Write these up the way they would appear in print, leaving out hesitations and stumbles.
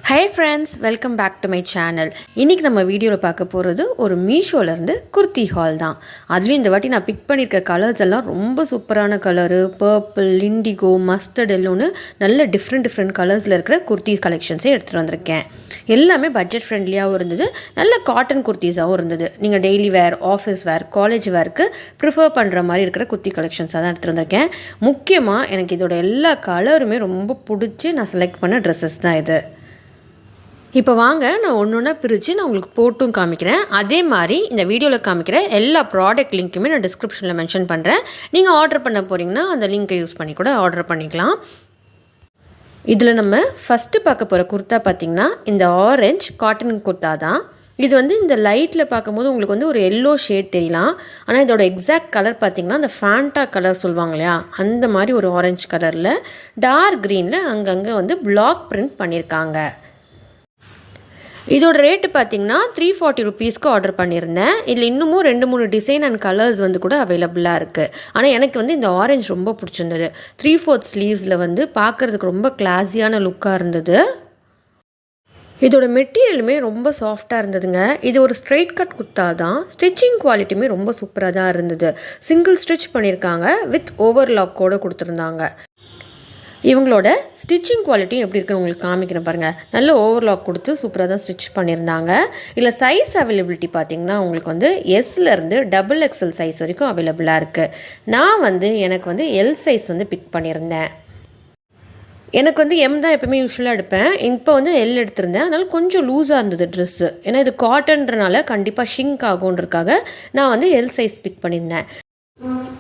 Hi friends, welcome back to my channel. இன்னைக்கு நம்ம வீடியோல பார்க்க போறது ஒரு மீஷோல இருந்து குர்த்தி ஹால் தான். அதுலயும் இந்த வாட்டி நான் பிக் பண்ணிருக்க கலர்ஸ் எல்லாம் ரொம்ப சூப்பரான கலர், பர்பிள், இண்டிகோ, மஸ்டர்ட் எல்லோன்னு நல்ல டிஃபரெண்ட் கலர்ஸ்ல இருக்கிற குர்த்தி கலெக்ஷன்ஸை எடுத்துட்டு வந்திருக்கேன். எல்லாமே பட்ஜெட் ஃப்ரெண்ட்லியாகவும் இருந்தது, நல்ல காட்டன் குர்த்திஸாகவும் இருந்தது. நீங்கள் டெய்லி வேர், ஆஃபீஸ் வேர், காலேஜ் வேருக்கு ப்ரிஃபர் பண்ணுற மாதிரி இருக்கிற குர்த்தி கலெக்ஷன்ஸாக தான் எடுத்துகிட்டு வந்திருக்கேன். முக்கியமாக எனக்கு இதோட எல்லா கலருமே ரொம்ப பிடிச்சி நான் செலக்ட் பண்ண ட்ரெஸ்ஸஸ் தான் இது. இப்போ வாங்க நான் ஒன்று ஒன்றா பிரித்து நான் உங்களுக்கு போட்டும் காமிக்கிறேன். அதே மாதிரி இந்த வீடியோவில் காமிக்கிற எல்லா ப்ராடக்ட் லிங்க்குமே நான் டிஸ்கிரிப்ஷனில் மென்ஷன் பண்ணுறேன். நீங்கள் ஆர்டர் பண்ண போகிறீங்கன்னா அந்த லிங்க்கை யூஸ் பண்ணி கூட ஆர்டர் பண்ணிக்கலாம். இதில் நம்ம ஃபஸ்ட்டு பார்க்க போகிற குர்த்தா பார்த்திங்கன்னா இந்த ஆரஞ்ச் காட்டன் குர்த்தா தான். இது வந்து இந்த லைட்டில் பார்க்கும்போது உங்களுக்கு வந்து ஒரு எல்லோ ஷேட் தெரியலாம். ஆனால் இதோட எக்ஸாக்ட் கலர் பார்த்திங்கன்னா அந்த ஃபேண்டா கலர் சொல்லுவாங்க இல்லையா, அந்த மாதிரி ஒரு ஆரஞ்சு கலரில் டார்க் க்ரீனில் அங்கங்கே வந்து பிளாக் பிரிண்ட் பண்ணியிருக்காங்க. இதோட ரேட்டு பார்த்தீங்கன்னா 340 ருபீஸ்க்கு ஆர்டர் பண்ணியிருந்தேன். இதில் இன்னமும் 2-3 டிசைன் அண்ட் கலர்ஸ் வந்து கூட அவைலபிளாக இருக்குது. ஆனால் எனக்கு வந்து இந்த ஆரஞ்சு ரொம்ப பிடிச்சிருந்தது. 3/4 ஸ்லீவ்ஸில் வந்து பார்க்குறதுக்கு ரொம்ப கிளாஸியான லுக்காக இருந்தது. இதோட மெட்டீரியலுமே ரொம்ப சாஃப்டாக இருந்ததுங்க. இது ஒரு ஸ்ட்ரெயிட் கட் குர்த்தா தான். ஸ்டிச்சிங் குவாலிட்டியுமே ரொம்ப சூப்பராக தான் இருந்தது. சிங்கிள் ஸ்டிச் பண்ணியிருக்காங்க, வித் ஓவர்லாக்கோடு கொடுத்துருந்தாங்க. இவங்களோட ஸ்டிச்சிங் குவாலிட்டி எப்படி இருக்குன்னு உங்களுக்கு காமிக்கிறேன் பாருங்கள். நல்ல ஓவர்லாக் கொடுத்து சூப்பராக தான் ஸ்டிச் பண்ணியிருந்தாங்க. இல்லை சைஸ் அவைலபிலிட்டி பார்த்திங்கன்னா உங்களுக்கு வந்து எஸ்லேருந்து XXL சைஸ் வரைக்கும் அவைலபிளாக இருக்குது. எனக்கு வந்து எல் சைஸ் வந்து பிக் பண்ணியிருந்தேன். எனக்கு வந்து எம் தான் எப்போவுமே யூஸ்வலாக எடுப்பேன். இப்போ வந்து எல் எடுத்திருந்தேன். அதனால் கொஞ்சம் லூஸாக இருந்தது ட்ரெஸ்ஸு. ஏன்னா இது காட்டன்றனால கண்டிப்பாக ஷிங்க் ஆகுன்றக்காக நான் வந்து எல் சைஸ் பிக் பண்ணியிருந்தேன்.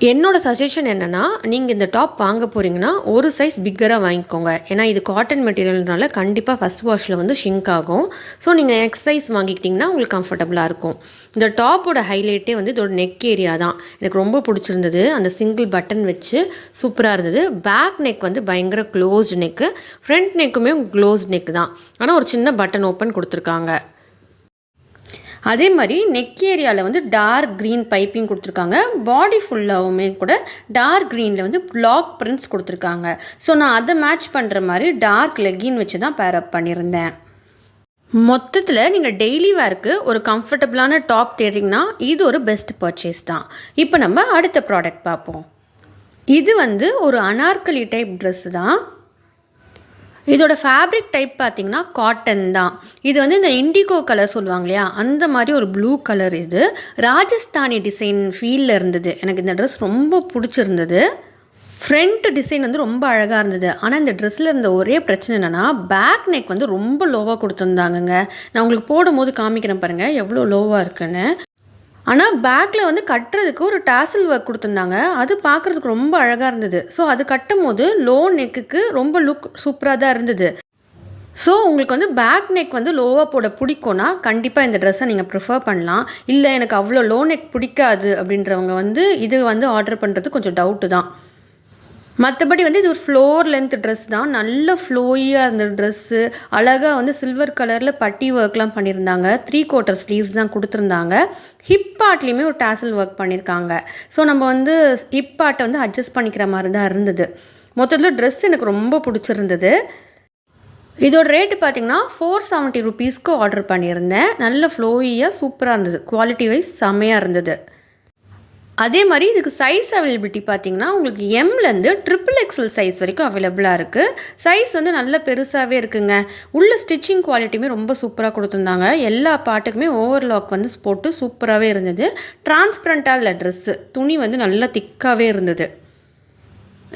என்னோட சஜஷன் என்னென்னா, நீங்கள் இந்த டாப் வாங்க போகிறீங்கன்னா ஒரு சைஸ் பிக்கராக வாங்கிக்கோங்க. ஏன்னா இது காட்டன் மெட்டீரியல்னால கண்டிப்பாக ஃபஸ்ட் வாஷில் வந்து ஷிங்க் ஆகும். ஸோ நீங்கள் எக்ஸ் சைஸ் வாங்கிக்கிட்டிங்கன்னா உங்களுக்கு கம்ஃபர்டபுளாக இருக்கும். இந்த டாப்போட ஹைலைட்டே வந்து இதோட நெக் ஏரியா தான். எனக்கு ரொம்ப பிடிச்சிருந்தது. அந்த சிங்கிள் பட்டன் வச்சு சூப்பராக இருந்தது. பேக் நெக் வந்து பயங்கர க்ளோஸ்டு நெக்கு, ஃப்ரண்ட் நெக்குமே க்ளோஸ்ட் நெக் தான். ஆனால் ஒரு சின்ன பட்டன் ஓப்பன் கொடுத்துருக்காங்க. அதே மாதிரி நெக் ஏரியாவில் வந்து டார்க் க்ரீன் பைப்பிங் கொடுத்துருக்காங்க. பாடி ஃபுல்லாகவுமே கூட டார்க் க்ரீனில் வந்து பிளாக் பிரிண்ட்ஸ் கொடுத்துருக்காங்க. ஸோ நான் அதை மேட்ச் பண்ணுற மாதிரி டார்க் லெக்கின் வச்சு தான் பேரப் பண்ணியிருந்தேன். மொத்தத்தில் நீங்கள் டெய்லி வேருக்கு ஒரு கம்ஃபர்டபுளான டாப் தேடிங்கன்னா இது ஒரு பெஸ்ட் பர்ச்சேஸ் தான். இப்போ நம்ம அடுத்த ப்ராடக்ட் பார்ப்போம். இது வந்து ஒரு அனார்கலி டைப் ட்ரெஸ்ஸு தான். இதோட ஃபேப்ரிக் டைப் பார்த்திங்கன்னா காட்டன் தான். இது வந்து இந்த இண்டிகோ கலர் சொல்லுவாங்க இல்லையா, அந்த மாதிரி ஒரு ப்ளூ கலர். இது ராஜஸ்தானி டிசைன் ஃபீலில் இருந்தது. எனக்கு இந்த ட்ரெஸ் ரொம்ப பிடிச்சிருந்தது. ஃப்ரண்ட் டிசைன் வந்து ரொம்ப அழகாக இருந்தது. ஆனால் இந்த ட்ரெஸ்ஸில் இருந்த ஒரே பிரச்சனை என்னென்னா, பேக் நெக் வந்து ரொம்ப லோவாக கொடுத்துருந்தாங்கங்க. நான் உங்களுக்கு போடும்போது காமிக்கிறேன் பாருங்கள் எவ்வளோ லோவாக இருக்குன்னு. ஆனால் பேக்கில் வந்து கட்டுறதுக்கு ஒரு டாசல் ஒர்க் கொடுத்துருந்தாங்க. அது பார்க்குறதுக்கு ரொம்ப அழகாக இருந்தது. ஸோ அது கட்டும் போது லோ நெக்குக்கு ரொம்ப லுக் சூப்பராக தான் இருந்தது. ஸோ உங்களுக்கு வந்து பேக் நெக் வந்து லோவாக போட பிடிக்கும்னா கண்டிப்பாக இந்த ட்ரெஸ்ஸை நீங்கள் ப்ரிஃபர் பண்ணலாம். இல்லை எனக்கு அவ்வளோ லோ நெக் பிடிக்காது அப்படின்றவங்க வந்து இது வந்து ஆர்டர் பண்ணுறது கொஞ்சம் டவுட்டு தான். மற்றபடி வந்து இது ஒரு ஃப்ளோர் லென்த் ட்ரெஸ் தான். நல்ல ஃப்ளோயியாக இருந்த ட்ரெஸ்ஸு. அழகாக வந்து சில்வர் கலரில் பட்டி ஒர்க்லாம் பண்ணியிருந்தாங்க. 3/4 ஸ்லீவ்ஸ் தான் கொடுத்துருந்தாங்க. ஹிப் பார்ட்லேயுமே ஒரு டாசல் ஒர்க் பண்ணியிருக்காங்க. ஸோ நம்ம வந்து ஹிப் பார்ட்டை வந்து அட்ஜஸ்ட் பண்ணிக்கிற மாதிரி தான் இருந்தது. மொத்தத்தில் ட்ரெஸ் எனக்கு ரொம்ப பிடிச்சிருந்தது. இதோட ரேட்டு பார்த்திங்கன்னா 470 ருபீஸ்க்கு ஆர்டர் பண்ணியிருந்தேன். நல்ல ஃப்ளோயியாக சூப்பராக இருந்தது. குவாலிட்டி வைஸ் செம்மையாக இருந்தது. அதே மாதிரி இதுக்கு சைஸ் அவைலபிலிட்டி பார்த்திங்கன்னா உங்களுக்கு எம்லேருந்து XXL சைஸ் வரைக்கும் அவைலபிளாக இருக்குது. சைஸ் வந்து நல்ல பெருசாகவே இருக்குங்க. உள்ள ஸ்டிச்சிங் குவாலிட்டியுமே ரொம்ப சூப்பராக கொடுத்துருந்தாங்க. எல்லா பார்ட்டுக்குமே ஓவர்லாக் வந்து போட்டு சூப்பராகவே இருந்தது. டிரான்ஸ்பரண்ட்டாக இல்லை ட்ரெஸ்ஸு, துணி வந்து நல்லா திக்காகவே இருந்தது.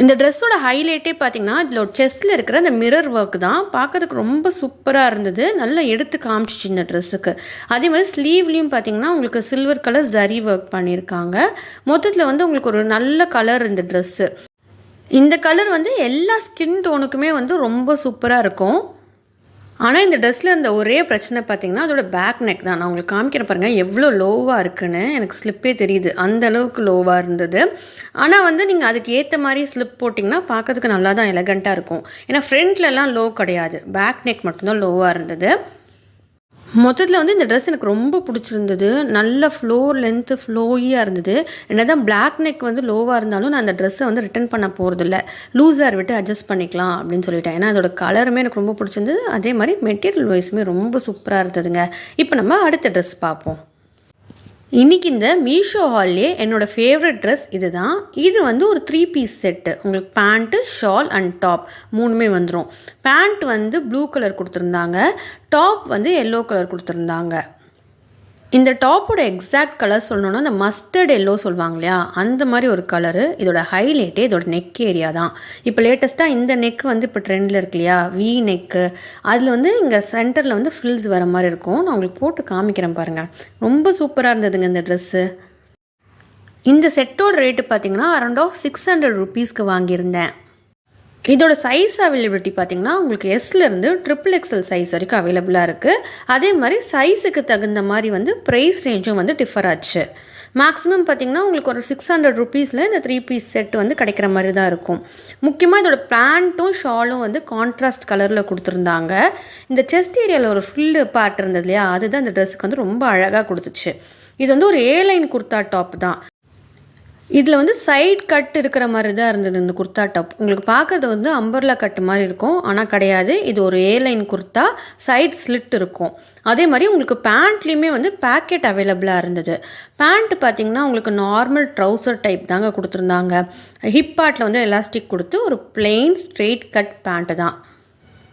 இந்த ட்ரெஸ்ஸோட ஹைலைட்டே பார்த்திங்கன்னா இதில் ஒரு செஸ்ட்டில் இருக்கிற அந்த மிரர் ஒர்க் தான். பார்க்கறதுக்கு ரொம்ப சூப்பராக இருந்தது. நல்லா எடுத்து காமிச்சிச்சு இந்த ட்ரெஸ்ஸுக்கு. அதே மாதிரி ஸ்லீவ்லேயும் பார்த்திங்கன்னா உங்களுக்கு சில்வர் கலர் ஜரி ஒர்க் பண்ணியிருக்காங்க. மொத்தத்தில் வந்து உங்களுக்கு ஒரு நல்ல கலர் இந்த ட்ரெஸ்ஸு. இந்த கலர் வந்து எல்லா ஸ்கின் டோனுக்குமே வந்து ரொம்ப சூப்பராக இருக்கும். ஆனால் இந்த ட்ரெஸ்ஸில் இருந்த ஒரே பிரச்சனை பார்த்திங்கன்னா அதோட பேக் நெக் தான். நான் உங்களுக்கு காமிக்கிறேன் பாருங்கள் எவ்வளோ லோவாக இருக்குன்னு. எனக்கு ஸ்லிப்பே தெரியுது, அந்த அளவுக்கு லோவாக இருந்தது. ஆனால் வந்து நீங்கள் அதுக்கு ஏற்ற மாதிரி ஸ்லிப் போட்டிங்கன்னா பார்க்கறதுக்கு நல்லா தான் எலகண்ட்டாக இருக்கும். ஏன்னா ஃப்ரண்ட்லலாம் லோ கிடையாது, பேக் நெக் மட்டும்தான் லோவாக இருந்தது. மொத்தத்தில் வந்து இந்த ட்ரெஸ் எனக்கு ரொம்ப பிடிச்சிருந்தது. நல்ல ஃப்ளோர் லென்த்து ஃப்ளோயியாக இருந்தது. என்னதான் பிளாக் நெக் வந்து லோவாக இருந்தாலும் நான் அந்த ட்ரெஸ்ஸை வந்து ரிட்டர்ன் பண்ண போகிறதில்ல. லூஸ் ஹேர் விட்டு அட்ஜஸ்ட் பண்ணிக்கலாம் அப்படின்னு சொல்லிட்டேன். ஏன்னா அதோட கலருமே எனக்கு ரொம்ப பிடிச்சிருந்தது. அதே மாதிரி மெட்டீரியல் வைஸுமே ரொம்ப சூப்பராக இருந்ததுங்க. இப்போ நம்ம அடுத்த ட்ரெஸ் பார்ப்போம். இன்றைக்கி இந்த மீஷோ ஹால்லே என்னோடய ஃபேவரட் ட்ரெஸ் இது தான். இது வந்து ஒரு 3 பீஸ் செட்டு. உங்களுக்கு பேண்ட்டு, ஷால் அண்ட் டாப் 3மே வந்துடும். பேண்ட் வந்து ப்ளூ கலர் கொடுத்துருந்தாங்க, டாப் வந்து எல்லோ கலர் கொடுத்துருந்தாங்க. இந்த டாப்போட எக்ஸாக்ட் கலர் சொல்லணுன்னா அந்த மஸ்டர்ட் எல்லோ சொல்லுவாங்க இல்லையா, அந்த மாதிரி ஒரு கலரு. இதோட ஹைலைட்டே இதோட நெக் ஏரியா தான். இப்போ லேட்டஸ்ட்டாக இந்த நெக் வந்து இப்போ ட்ரெண்டில் இருக்கு இல்லையா, வி நெக்கு. அதில் வந்து இங்கே சென்டரில் வந்து ஃப்ரில்ஸ் வர மாதிரி இருக்கும். நான் உங்களுக்கு போட்டு காமிக்கிறேன் பாருங்கள். ரொம்ப சூப்பராக இருந்ததுங்க இந்த ட்ரெஸ்ஸு. இந்த செட்டோட ரேட்டு பார்த்தீங்கன்னா அரௌண்ட் ஆஃப் 600 ருபீஸ்க்கு வாங்கியிருந்தேன். இதோட சைஸ் அவைலபிலிட்டி பார்த்திங்கன்னா உங்களுக்கு எஸ்லேருந்து XXL சைஸ் வரைக்கும் அவைலபிளாக இருக்குது. அதே மாதிரி சைஸுக்கு தகுந்த மாதிரி வந்து ப்ரைஸ் ரேஞ்சும் வந்து டிஃபர் ஆச்சு. மேக்ஸிமம் பார்த்திங்கன்னா உங்களுக்கு ஒரு 600 ருபீஸில் இந்த 3 பீஸ் செட் வந்து கிடைக்கிற மாதிரி தான் இருக்கும். முக்கியமாக இதோட பேண்ட்டும் ஷாலும் வந்து கான்ட்ராஸ்ட் கலரில் கொடுத்துருந்தாங்க. இந்த செஸ்ட் ஏரியாவில் ஒரு ஃபுல்லு பார்ட் இருந்தது இல்லையா, அதுதான் இந்த ட்ரெஸ்ஸுக்கு வந்து ரொம்ப அழகாக கொடுத்துச்சு. இது வந்து ஒரு ஏலைன் குர்த்தா டாப் தான். இதில் வந்து சைட் கட் இருக்கிற மாதிரி தான் இருந்தது இந்த குர்த்தா டாப். உங்களுக்கு பார்க்குறது வந்து அம்பர்லா கட்டு மாதிரி இருக்கும், ஆனால் கிடையாது. இது ஒரு ஏலைன் குர்த்தா, சைட் ஸ்லிட் இருக்கும். அதே மாதிரி உங்களுக்கு பேண்ட்லேயுமே வந்து பேக்கெட் அவைலபிளாக இருந்தது. பேண்ட் பார்த்திங்கன்னா உங்களுக்கு நார்மல் ட்ரௌசர் டைப் தாங்க கொடுத்துருந்தாங்க. ஹிப் பார்ட்டில் வந்து எலாஸ்டிக் கொடுத்து ஒரு பிளெயின் ஸ்ட்ரெயிட் கட் பேண்ட்டு தான்.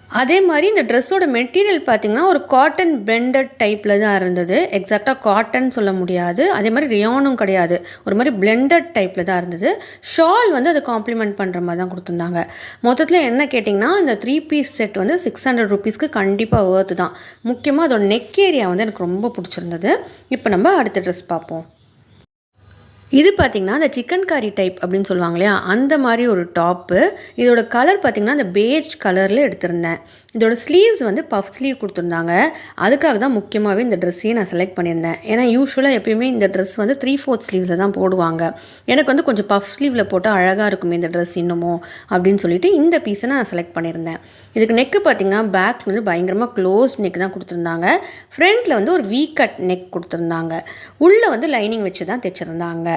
அதே மாதிரி இந்த ட்ரெஸ்ஸோட மெட்டீரியல் பார்த்திங்கன்னா ஒரு காட்டன் பிளெண்டட் டைப்பில் தான் இருந்தது. எக்ஸாக்டாக காட்டன் சொல்ல முடியாது, அதே மாதிரி ரியானும் கிடையாது, ஒரு மாதிரி பிளெண்டட் டைப்பில் தான் இருந்தது. ஷால் வந்து அதை காம்ப்ளிமெண்ட் பண்ணுற மாதிரி தான் கொடுத்துருந்தாங்க. மொத்தத்தில் என்ன கேட்டிங்கன்னா இந்த 3 பீஸ் செட் வந்து 600 ருபீஸ்க்கு கண்டிப்பாக ஒர்த்து தான். முக்கியமாக அதோட நெக் ஏரியா வந்து எனக்கு ரொம்ப பிடிச்சிருந்தது. இப்போ நம்ம அடுத்த ட்ரெஸ் பார்ப்போம். இது பார்த்திங்கன்னா அந்த சிக்கன் கறி டைப் அப்படின்னு சொல்லுவாங்க இல்லையா, அந்த மாதிரி ஒரு டாப்பு. இதோட கலர் பார்த்திங்கன்னா அந்த பேஜ் கலரில் எடுத்திருந்தேன். இதோட ஸ்லீவ்ஸ் வந்து பஃப் ஸ்லீவ் கொடுத்துருந்தாங்க. அதுக்காக தான் முக்கியமாகவே இந்த ட்ரெஸ்ஸையே நான் செலக்ட் பண்ணியிருந்தேன். ஏன்னா யூஸ்வலாக எப்பயுமே இந்த ட்ரெஸ் வந்து 3/4 ஸ்லீவ்ஸில் தான் போடுவாங்க. எனக்கு வந்து கொஞ்சம் பஃப் ஸ்லீவில் போட்டால் அழகாக இருக்குமே இந்த ட்ரெஸ் இன்னமும் அப்படின்னு சொல்லிட்டு இந்த பீஸை நான் செலக்ட் பண்ணியிருந்தேன். இதுக்கு நெக்கு பார்த்திங்கன்னா பேக் வந்து பயங்கரமாக க்ளோஸ் நெக் தான் கொடுத்துருந்தாங்க. ஃப்ரண்ட்டில் வந்து ஒரு வீ கட் நெக் கொடுத்துருந்தாங்க. உள்ளே வந்து லைனிங் வச்சு தான் தைச்சிருந்தாங்க.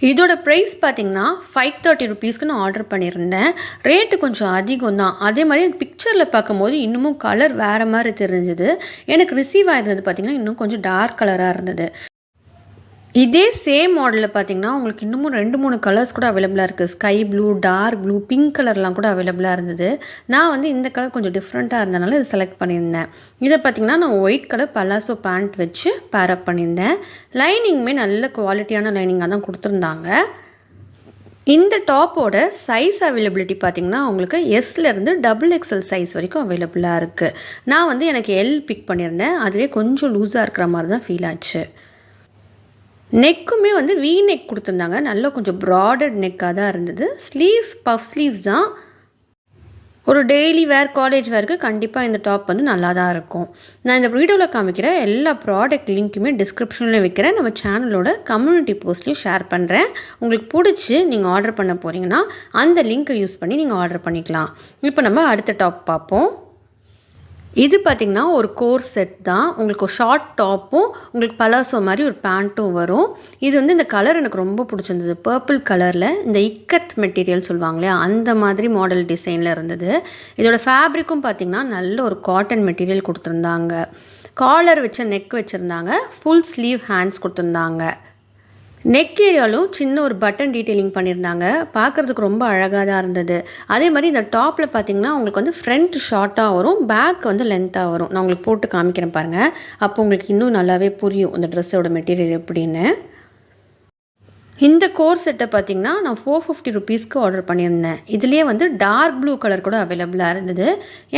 இதோட ப்ரைஸ் பார்த்திங்கன்னா 530 ருபீஸ்க்கு நான் ஆர்டர் பண்ணியிருந்தேன். ரேட்டு கொஞ்சம் அதிகம் தான். அதே மாதிரி பிக்சரில் பார்க்கும்போது இன்னமும் கலர் வேறு மாதிரி தெரிஞ்சுது. எனக்கு ரிசீவ் ஆகிருந்தது பார்த்திங்கன்னா இன்னும் கொஞ்சம் டார்க் கலராக இருந்தது. இதே சேம் மாடலில் பார்த்திங்கன்னா உங்களுக்கு இன்னமும் 2-3 கலர்ஸ் கூட அவைலபிளாக இருக்குது. Sky blue, dark blue, pink கலர்லாம் கூட அவைலபிளாக இருந்தது. நான் வந்து இந்த கலர் கொஞ்சம் டிஃப்ரெண்ட்டாக இருந்தனால இது செலக்ட் பண்ணியிருந்தேன். இதை பார்த்திங்கன்னா நான் ஒயிட் கலர் பலாசோ பேண்ட் வச்சு பேரப் பண்ணியிருந்தேன். லைனிங்குமே நல்ல குவாலிட்டியான லைனிங்காக தான் கொடுத்துருந்தாங்க. இந்த டாப்போட சைஸ் அவைலபிலிட்டி பார்த்திங்கன்னா உங்களுக்கு எஸ்லேருந்து XXL சைஸ் வரைக்கும் அவைலபிளாக இருக்குது. நான் வந்து எனக்கு எல் பிக் பண்ணியிருந்தேன். அதுவே கொஞ்சம் லூஸாக இருக்கிற மாதிரி தான் ஃபீல் ஆச்சு. நெக்குமே வந்து வீ நெக் கொடுத்துருந்தாங்க. நல்லா கொஞ்சம் ப்ராடட் நெக்காக தான் இருந்தது. ஸ்லீவ்ஸ் பஃப் ஸ்லீவ்ஸ் தான். ஒரு டெய்லி வேர், காலேஜ் வேருக்கு கண்டிப்பாக இந்த டாப் வந்து நல்லா தான் இருக்கும். நான் இந்த வீடியோவில் காமிக்கிற எல்லா ப்ராடக்ட் லிங்க்குமே டிஸ்கிரிப்ஷனில் வைக்கிறேன். நம்ம சேனலோட கம்யூனிட்டி போஸ்ட்லையும் ஷேர் பண்ணுறேன். உங்களுக்கு பிடிச்சி நீங்கள் ஆர்டர் பண்ண போகிறீங்கன்னா அந்த லிங்க்கை யூஸ் பண்ணி நீங்கள் ஆர்டர் பண்ணிக்கலாம். இப்போ நம்ம அடுத்த டாப் பார்ப்போம். இது பார்த்திங்கன்னா ஒரு கோர் செட் தான். உங்களுக்கு ஒரு ஷார்ட் டாப்பும் உங்களுக்கு பலாசோ மாதிரி ஒரு பேண்ட்டும் வரும். இது வந்து இந்த கலர் எனக்கு ரொம்ப பிடிச்சிருந்தது. பர்பிள் கலரில் இந்த இக்கத் மெட்டீரியல் சொல்லுவாங்க இல்லையா, அந்த மாதிரி மாடல் டிசைனில் இருந்தது. இதோட ஃபேப்ரிக்கும் பார்த்திங்கன்னா நல்ல ஒரு காட்டன் மெட்டீரியல் கொடுத்துருந்தாங்க. காலர் வச்ச நெக் வச்சுருந்தாங்க. ஃபுல் ஸ்லீவ் ஹேண்ட்ஸ் கொடுத்துருந்தாங்க. நெக் ஏரியாலும் சின்ன ஒரு பட்டன் டீட்டெயிலிங் பண்ணியிருந்தாங்க. பார்க்குறதுக்கு ரொம்ப அழகாக தான் இருந்தது. அதே மாதிரி இந்த டாப்பில் பார்த்திங்கன்னா உங்களுக்கு வந்து ஃப்ரண்ட் ஷார்ட்டாக வரும், பேக் வந்து லென்த்தாக வரும். நான் உங்களுக்கு போட்டு காமிக்கிறேன் பாருங்கள். அப்போ உங்களுக்கு இன்னும் நல்லாவே புரியும் இந்த ட்ரெஸ்ஸோட மெட்டீரியல் எப்படின்னு. இந்த கோர் செட்டை பார்த்திங்கன்னா நான் 450 ருபீஸ்க்கு ஆர்டர் பண்ணியிருந்தேன். இதுலேயே வந்து டார்க் ப்ளூ கலர் கூட அவைலபிளாக இருந்தது.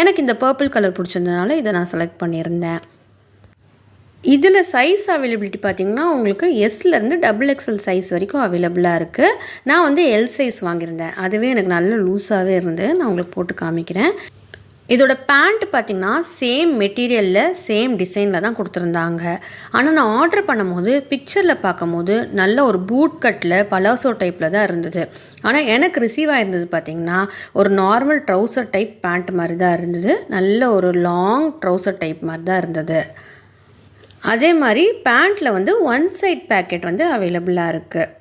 எனக்கு இந்த பர்பிள் கலர் பிடிச்சிருந்தனால இதை நான் செலக்ட் பண்ணியிருந்தேன். இதில் சைஸ் அவைலபிலிட்டி பார்த்திங்கன்னா உங்களுக்கு எஸ்லேருந்து XXL சைஸ் வரைக்கும் அவைலபிளாக இருக்குது. நான் வந்து எல் சைஸ் வாங்கியிருந்தேன். அதுவே எனக்கு நல்ல லூஸாகவே இருந்து நான் உங்களுக்கு போட்டு காமிக்கிறேன். இதோட பேண்ட் பார்த்திங்கன்னா சேம் மெட்டீரியலில் சேம் டிசைனில் தான் கொடுத்துருந்தாங்க. ஆனால் நான் ஆர்டர் பண்ணும்போது பிக்சரில் பார்க்கும்போது நல்ல ஒரு பூட் கட்டில் பலாசோ டைப்பில் தான் இருந்தது. ஆனால் எனக்கு ரிசீவ் ஆகிருந்தது பார்த்திங்கன்னா ஒரு நார்மல் ட்ரௌசர் டைப் பேண்ட் மாதிரி தான் இருந்தது. நல்ல ஒரு லாங் ட்ரௌசர் டைப் மாதிரி தான் இருந்தது. அதே மாதிரி பேண்ட்டில் வந்து ஒன் சைட் பேக்கெட் வந்து அவைலபிளாக இருக்குது.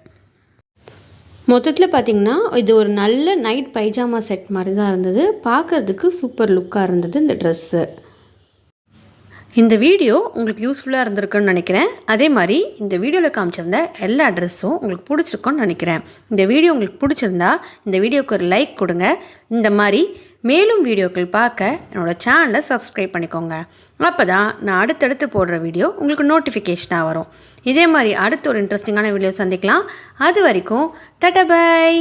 மொத்தத்தில் பார்த்திங்கன்னா இது ஒரு நல்ல நைட் பைஜாமா செட் மாதிரி தான் இருந்தது. பார்க்குறதுக்கு சூப்பர் லுக்காக இருந்தது இந்த ட்ரெஸ்ஸு. இந்த வீடியோ உங்களுக்கு யூஸ்ஃபுல்லாக இருந்திருக்குன்னு நினைக்கிறேன். அதே மாதிரி இந்த வீடியோவில் காமிச்சிருந்த எல்லா ட்ரெஸ்ஸும் உங்களுக்கு பிடிச்சிருக்குன்னு நினைக்கிறேன். இந்த வீடியோ உங்களுக்கு பிடிச்சிருந்தா இந்த வீடியோவுக்கு ஒரு லைக் கொடுங்க. இந்த மாதிரி மேலும் வீடியோக்கள் பார்க்க என்னோடய சேனலை சப்ஸ்கிரைப் பண்ணிக்கோங்க. அப்போ தான் நான் அடுத்தடுத்து போடுற வீடியோ உங்களுக்கு நோட்டிஃபிகேஷனாக வரும். இதே மாதிரி அடுத்த ஒரு இன்ட்ரெஸ்டிங்கான வீடியோ சந்திக்கலாம். அது வரைக்கும் டாடா பை.